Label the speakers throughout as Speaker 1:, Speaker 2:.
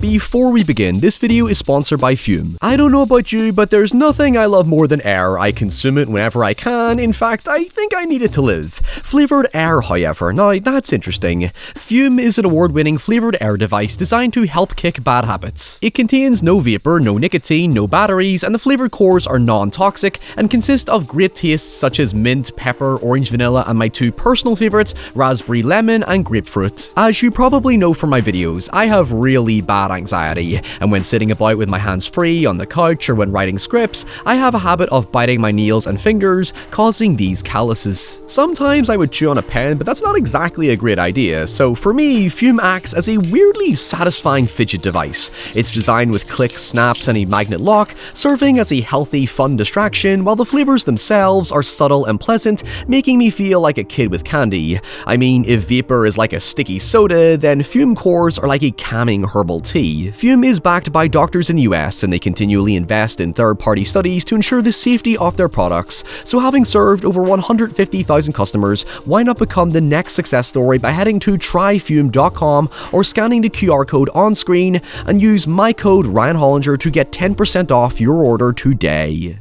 Speaker 1: Before we begin, this video is sponsored by Fume. I don't know about you, but there's nothing I love more than air. I consume it whenever I can. In fact, I think I need it to live. Flavored air, however, now that's interesting. Fume is an award-winning flavored air device designed to help kick bad habits. It contains no vapor, no nicotine, no batteries, and the flavored cores are non-toxic and consist of great tastes such as mint, pepper, orange vanilla, and my two personal favorites, raspberry lemon and grapefruit. As you probably know from my videos, I have really bad anxiety, and when sitting about with my hands free on the couch or when writing scripts, I have a habit of biting my nails and fingers, causing these calluses. Sometimes I would chew on a pen, but that's not exactly a great idea, so for me, Fume acts as a weirdly satisfying fidget device. It's designed with clicks, snaps, and a magnet lock, serving as a healthy, fun distraction, while the flavors themselves are subtle and pleasant, making me feel like a kid with candy. I mean, if vapor is like a sticky soda, then Fume cores are like a calming herbal tea. Fume is backed by doctors in the US, and they continually invest in third-party studies to ensure the safety of their products, so having served over 150,000 customers, why not become the next success story by heading to tryfume.com or scanning the QR code on screen and use my code ryanhollinger to get 10% off your order today.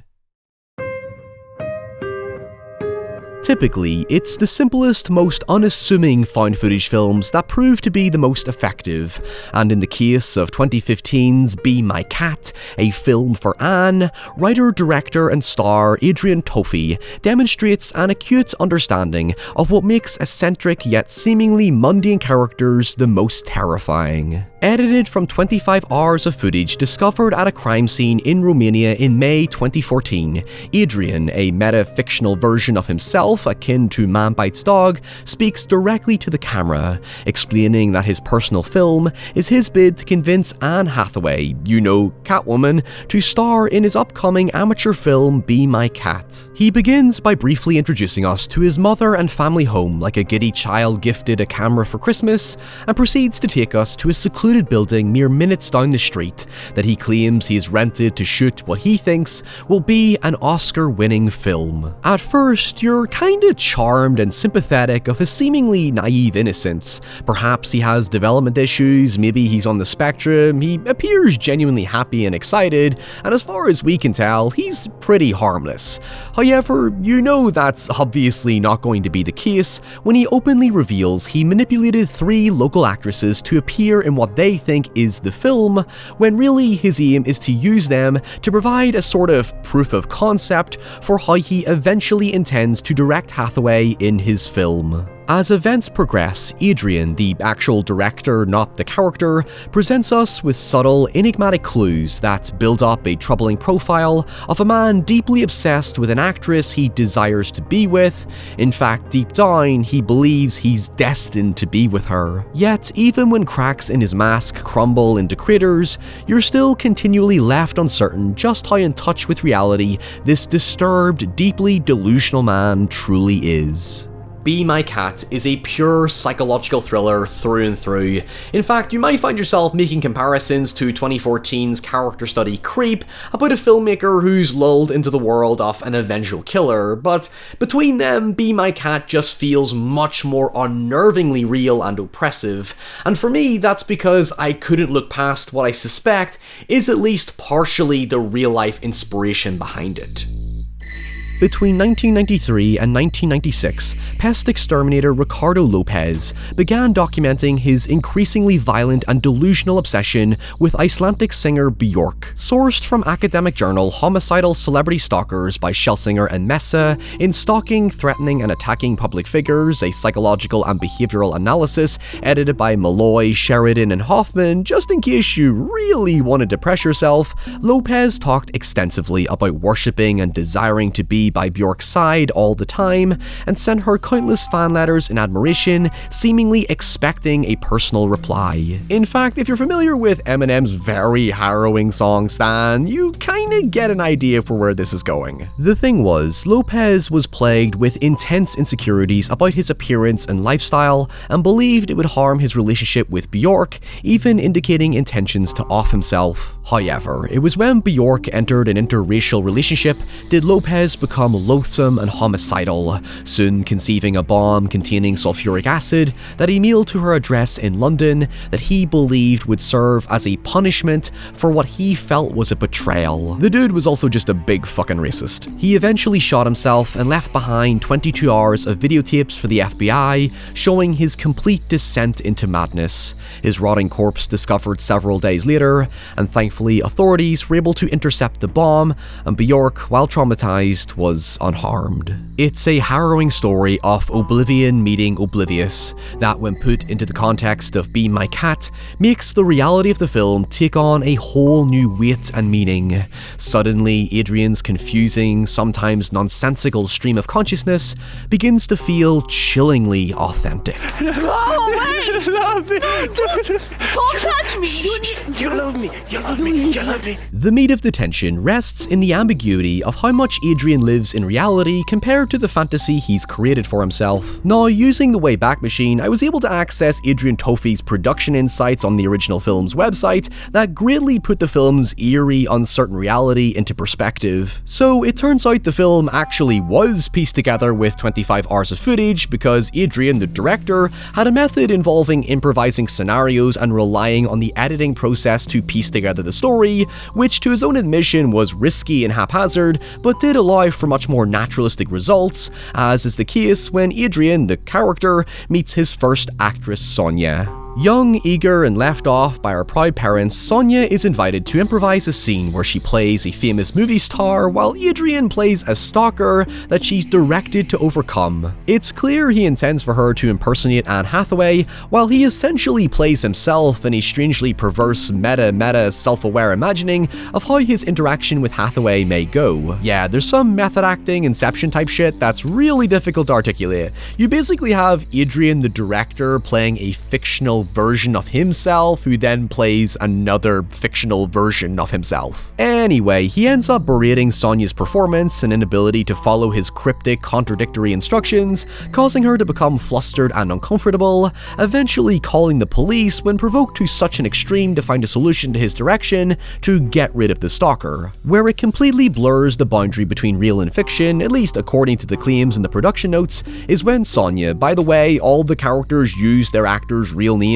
Speaker 1: Typically, it's the simplest, most unassuming found footage films that prove to be the most effective, and in the case of 2015's Be My Cat, a film for Anne, writer, director, and star Adrian Toffi demonstrates an acute understanding of what makes eccentric yet seemingly mundane characters the most terrifying. Edited from 25 hours of footage discovered at a crime scene in Romania in May 2014, Adrian, a meta-fictional version of himself akin to Man Bites Dog, speaks directly to the camera, explaining that his personal film is his bid to convince Anne Hathaway, you know, Catwoman, to star in his upcoming amateur film Be My Cat. He begins by briefly introducing us to his mother and family home like a giddy child gifted a camera for Christmas, and proceeds to take us to a secluded building mere minutes down the street that he claims he has rented to shoot what he thinks will be an Oscar-winning film. At first, you're kinda charmed and sympathetic of his seemingly naive innocence. Perhaps he has development issues, maybe he's on the spectrum, he appears genuinely happy and excited, and as far as we can tell, he's pretty harmless. However, you know that's obviously not going to be the case when he openly reveals he manipulated 3 local actresses to appear in what they think is the film, when really his aim is to use them to provide a sort of proof of concept for how he eventually intends to direct Hathaway in his film. As events progress, Adrian, the actual director, not the character, presents us with subtle, enigmatic clues that build up a troubling profile of a man deeply obsessed with an actress he desires to be with. In fact, deep down, he believes he's destined to be with her. Yet, even when cracks in his mask crumble into craters, you're still continually left uncertain just how in touch with reality this disturbed, deeply delusional man truly is. Be My Cat is a pure psychological thriller through and through. In fact, you might find yourself making comparisons to 2014's character study Creep about a filmmaker who's lulled into the world of an eventual killer, but between them, Be My Cat just feels much more unnervingly real and oppressive, and for me that's because I couldn't look past what I suspect is at least partially the real-life inspiration behind it. Between 1993 and 1996, pest exterminator Ricardo Lopez began documenting his increasingly violent and delusional obsession with Icelandic singer Björk. Sourced from academic journal Homicidal Celebrity Stalkers by Schlesinger and Mesa, in Stalking, Threatening and Attacking Public Figures, a psychological and behavioral analysis edited by Meloy, Sheridan and Hoffman, just in case you really wanted to press yourself, Lopez talked extensively about worshipping and desiring to be by Björk's side all the time, and sent her countless fan letters in admiration, seemingly expecting a personal reply. In fact, if you're familiar with Eminem's very harrowing song Stan, you kinda get an idea for where this is going. The thing was, Lopez was plagued with intense insecurities about his appearance and lifestyle, and believed it would harm his relationship with Björk, even indicating intentions to off himself. However, it was when Björk entered an interracial relationship did Lopez become become loathsome and homicidal, soon conceiving a bomb containing sulfuric acid that he mailed to her address in London that he believed would serve as a punishment for what he felt was a betrayal. The dude was also just a big fucking racist. He eventually shot himself and left behind 22 hours of videotapes for the FBI showing his complete descent into madness. His rotting corpse discovered several days later, and thankfully authorities were able to intercept the bomb, and Bjork, while traumatized, was unharmed. It's a harrowing story of oblivion meeting oblivious that, when put into the context of Be My Cat, makes the reality of the film take on a whole new weight and meaning. Suddenly, Adrian's confusing, sometimes nonsensical stream of consciousness begins to feel chillingly authentic.
Speaker 2: Oh, wait!
Speaker 3: Love me.
Speaker 2: Don't touch me!
Speaker 3: You love me. You love me. You love me.
Speaker 1: The meat of the tension rests in the ambiguity of how much Adrian lives in reality compared to the fantasy he's created for himself. Now, using the Wayback Machine, I was able to access Adrian Tofe's production insights on the original film's website that greatly put the film's eerie, uncertain reality into perspective. So it turns out the film actually was pieced together with 25 hours of footage because Adrian, the director, had a method involving improvising scenarios and relying on the editing process to piece together the story, which to his own admission was risky and haphazard, but did allow for much more naturalistic results, as is the case when Adrian, the character, meets his first actress, Sonia. Young, eager, and left off by her proud parents, Sonia is invited to improvise a scene where she plays a famous movie star while Adrian plays a stalker that she's directed to overcome. It's clear he intends for her to impersonate Anne Hathaway, while he essentially plays himself in a strangely perverse meta self-aware imagining of how his interaction with Hathaway may go. Yeah, there's some method acting, Inception type shit that's really difficult to articulate. You basically have Adrian the director playing a fictional version of himself who then plays another fictional version of himself. Anyway, he ends up berating Sonia's performance and inability to follow his cryptic, contradictory instructions, causing her to become flustered and uncomfortable, eventually calling the police when provoked to such an extreme to find a solution to his direction to get rid of the stalker. Where it completely blurs the boundary between real and fiction, at least according to the claims in the production notes, is when Sonia, by the way, all the characters use their actors' real names,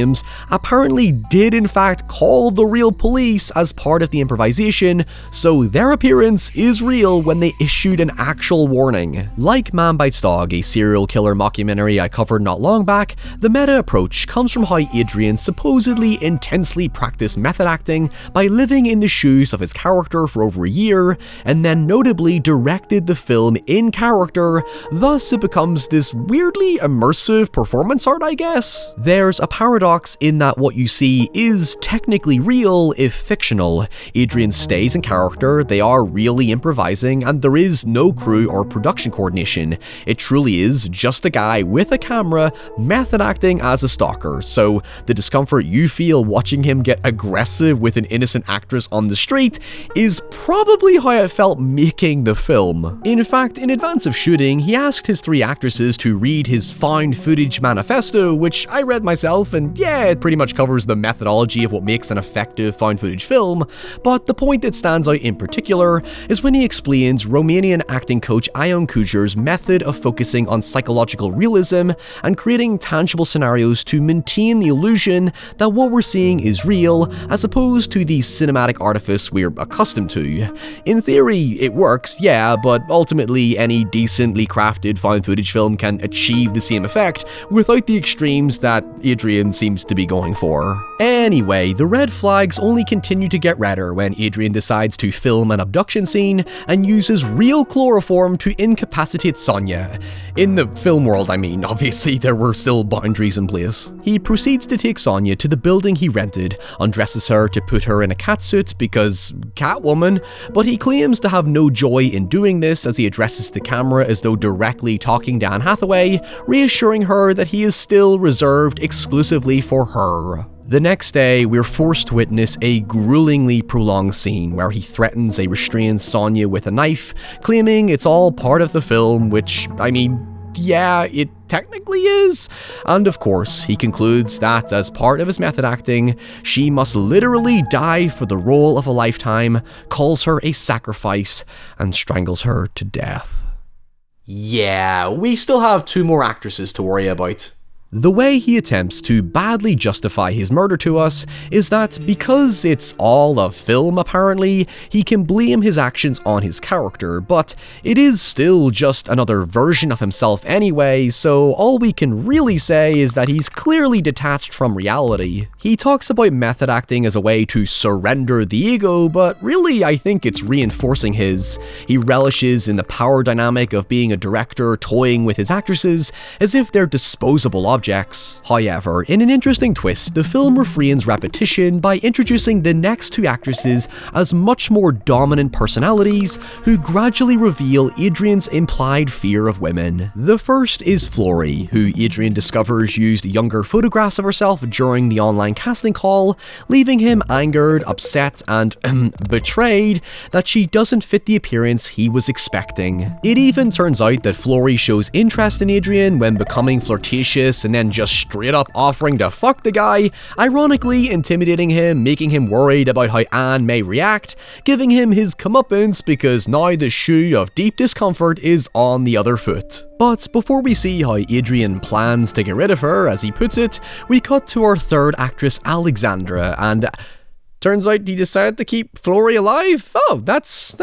Speaker 1: apparently did in fact call the real police as part of the improvisation, so their appearance is real when they issued an actual warning. Like Man Bites Dog, a serial killer mockumentary I covered not long back, the meta approach comes from how Adrian supposedly intensely practiced method acting by living in the shoes of his character for over a year, and then notably directed the film in character, thus it becomes this weirdly immersive performance art, I guess. There's a paradox in that what you see is technically real if fictional. Adrian stays in character, they are really improvising, and there is no crew or production coordination. It truly is just a guy with a camera method acting as a stalker, so the discomfort you feel watching him get aggressive with an innocent actress on the street is probably how I felt making the film. In fact, in advance of shooting, he asked his 3 actresses to read his found footage manifesto, which I read myself, and yeah, it pretty much covers the methodology of what makes an effective found footage film, but the point that stands out in particular is when he explains Romanian acting coach Ion Kujar's method of focusing on psychological realism and creating tangible scenarios to maintain the illusion that what we're seeing is real, as opposed to the cinematic artifice we're accustomed to. In theory, it works, yeah, but ultimately any decently crafted found footage film can achieve the same effect without the extremes that Adrian seems to be going for. Anyway, the red flags only continue to get redder when Adrian decides to film an abduction scene and uses real chloroform to incapacitate Sonia. In the film world, I mean, obviously there were still boundaries in place. He proceeds to take Sonia to the building he rented, undresses her to put her in a catsuit because Catwoman, but he claims to have no joy in doing this as he addresses the camera as though directly talking to Anne Hathaway, reassuring her that he is still reserved exclusively for her. The next day, we're forced to witness a gruelingly prolonged scene where he threatens a restrained Sonia with a knife, claiming it's all part of the film, which, I mean, yeah, it technically is. And of course, he concludes that as part of his method acting, she must literally die for the role of a lifetime, calls her a sacrifice, and strangles her to death. Yeah, we still have 2 more actresses to worry about. The way he attempts to badly justify his murder to us is that because it's all a film apparently, he can blame his actions on his character, but it is still just another version of himself anyway, so all we can really say is that he's clearly detached from reality. He talks about method acting as a way to surrender the ego, but really I think it's reinforcing his. He relishes in the power dynamic of being a director toying with his actresses as if they're disposable objects. However, in an interesting twist, the film refrains repetition by introducing the next 2 actresses as much more dominant personalities who gradually reveal Adrian's implied fear of women. The first is Flory, who Adrian discovers used younger photographs of herself during the online casting call, leaving him angered, upset, and betrayed that she doesn't fit the appearance he was expecting. It even turns out that Flory shows interest in Adrian when becoming flirtatious and then just straight up offering to fuck the guy, ironically intimidating him, making him worried about how Anne may react, giving him his comeuppance because now the shoe of deep discomfort is on the other foot. But before we see how Adrian plans to get rid of her, as he puts it, we cut to our third actress Alexandra, and turns out he decided to keep Flory alive? Oh, that's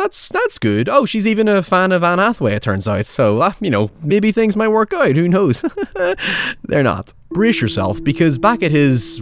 Speaker 1: good. Oh, she's even a fan of Anne Hathaway, it turns out, so, maybe things might work out, who knows? They're not. Brace yourself, because back at his,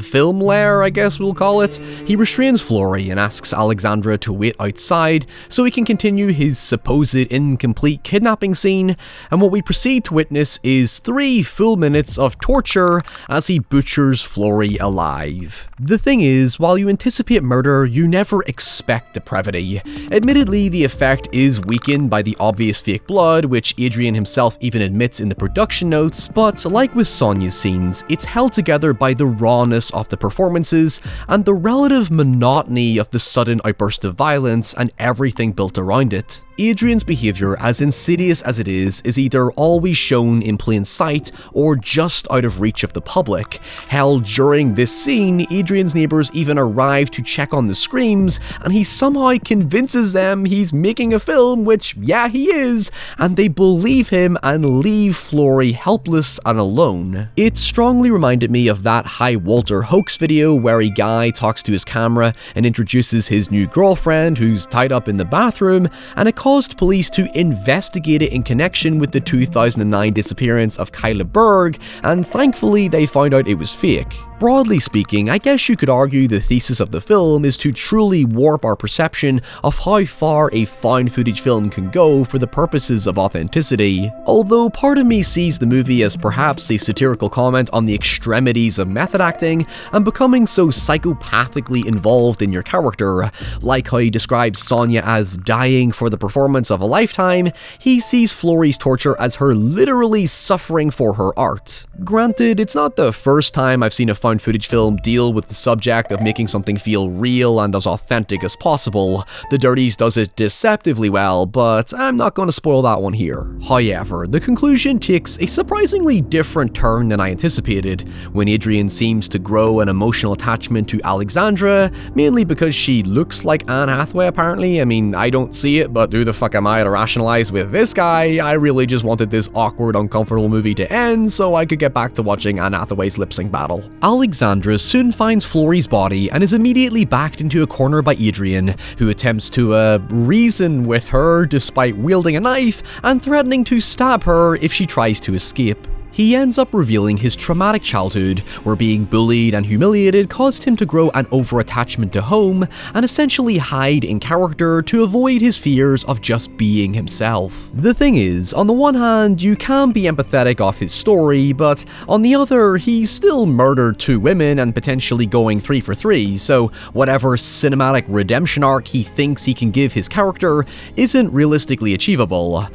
Speaker 1: film lair, I guess we'll call it, he restrains Flory and asks Alexandra to wait outside so he can continue his supposed incomplete kidnapping scene, and what we proceed to witness is 3 full minutes of torture as he butchers Flory alive. The thing is, while you anticipate murder, you never expect depravity. Admittedly, the effect is weakened by the obvious fake blood, which Adrian himself even admits in the production notes, but like with Sonia's scenes, it's held together by the rawness of the performances and the relative monotony of the sudden outburst of violence and everything built around it. Adrian's behaviour, as insidious as it is either always shown in plain sight or just out of reach of the public. Hell, during this scene, Adrian's neighbours even arrive to check on the screams, and he somehow convinces them he's making a film, which, yeah, he is, and they believe him and leave Flory helpless and alone. It strongly reminded me of that Hi Walter hoax video where a guy talks to his camera and introduces his new girlfriend who's tied up in the bathroom, and it caused police to investigate it in connection with the 2009 disappearance of Kyla Berg, and thankfully they found out it was fake. Broadly speaking, I guess you could argue the thesis of the film is to truly warp our perception of how far a found footage film can go for the purposes of authenticity. Although part of me sees the movie as perhaps a satirical comment on the extremities of method acting and becoming so psychopathically involved in your character. Like how he describes Sonia as dying for the performance of a lifetime, he sees Flory's torture as her literally suffering for her art. Granted, it's not the first time I've seen a found footage film deal with the subject of making something feel real and as authentic as possible. The Dirties does it deceptively well, but I'm not going to spoil that one here. However, the conclusion takes a surprisingly different turn than I anticipated, when Adrian seems to grow an emotional attachment to Alexandra, mainly because she looks like Anne Hathaway apparently. I mean, I don't see it, but who the fuck am I to rationalize with this guy? I really just wanted this awkward, uncomfortable movie to end so I could get back to watching Anne Hathaway's lip sync battle. Alexandra soon finds Flory's body and is immediately backed into a corner by Adrian, who attempts to reason with her despite wielding a knife and threatening to stab her if she tries to escape. He ends up revealing his traumatic childhood, where being bullied and humiliated caused him to grow an over-attachment to home and essentially hide in character to avoid his fears of just being himself. The thing is, on the one hand, you can be empathetic of his story, but on the other, he's still murdered 2 women and potentially going 3 for 3, so whatever cinematic redemption arc he thinks he can give his character isn't realistically achievable.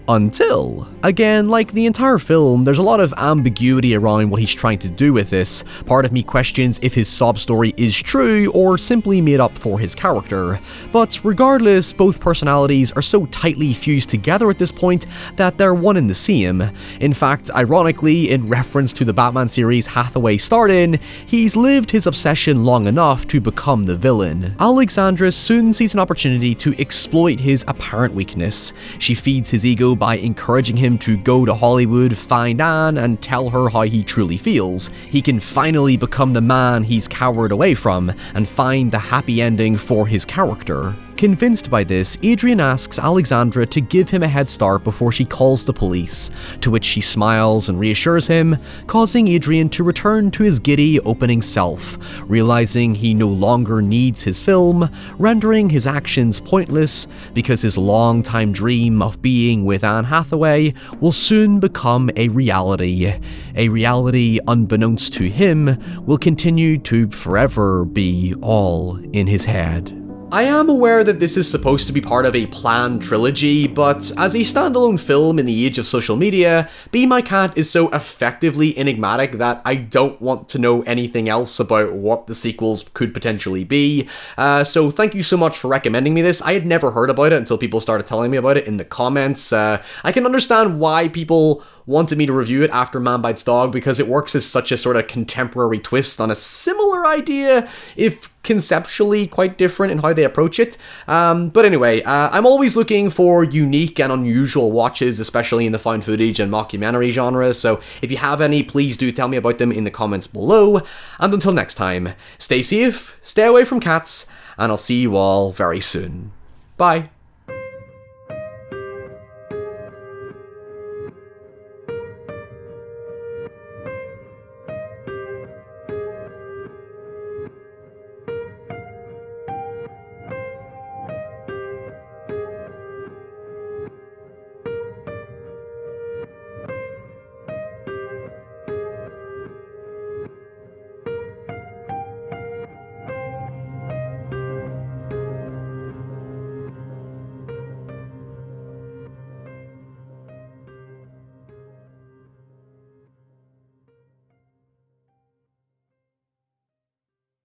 Speaker 1: Until, again, like the entire film, there's a lot of ambiguity around what he's trying to do with this. Part of me questions if his sob story is true or simply made up for his character. But regardless, both personalities are so tightly fused together at this point that they're one and the same. In fact, ironically, in reference to the Batman series Hathaway starred in, he's lived his obsession long enough to become the villain. Alexandra soon sees an opportunity to exploit his apparent weakness. She feeds his ego by encouraging him to go to Hollywood, find Anne, and tell her how he truly feels, he can finally become the man he's cowered away from and find the happy ending for his character. Convinced by this, Adrian asks Alexandra to give him a head start before she calls the police, to which she smiles and reassures him, causing Adrian to return to his giddy opening self, realizing he no longer needs his film, rendering his actions pointless because his long-time dream of being with Anne Hathaway will soon become a reality. A reality unbeknownst to him will continue to forever be all in his head. I am aware that this is supposed to be part of a planned trilogy, but as a standalone film in the age of social media, Be My Cat is so effectively enigmatic that I don't want to know anything else about what the sequels could potentially be. So thank you so much for recommending me this. I had never heard about it until people started telling me about it in the comments. I can understand why people wanted me to review it after Man Bites Dog, because it works as such a sort of contemporary twist on a similar idea, if conceptually quite different in how they approach it. But anyway, I'm always looking for unique and unusual watches, especially in the found footage and mockumentary genre, so if you have any, please do tell me about them in the comments below. And until next time, stay safe, stay away from cats, and I'll see you all very soon. Bye.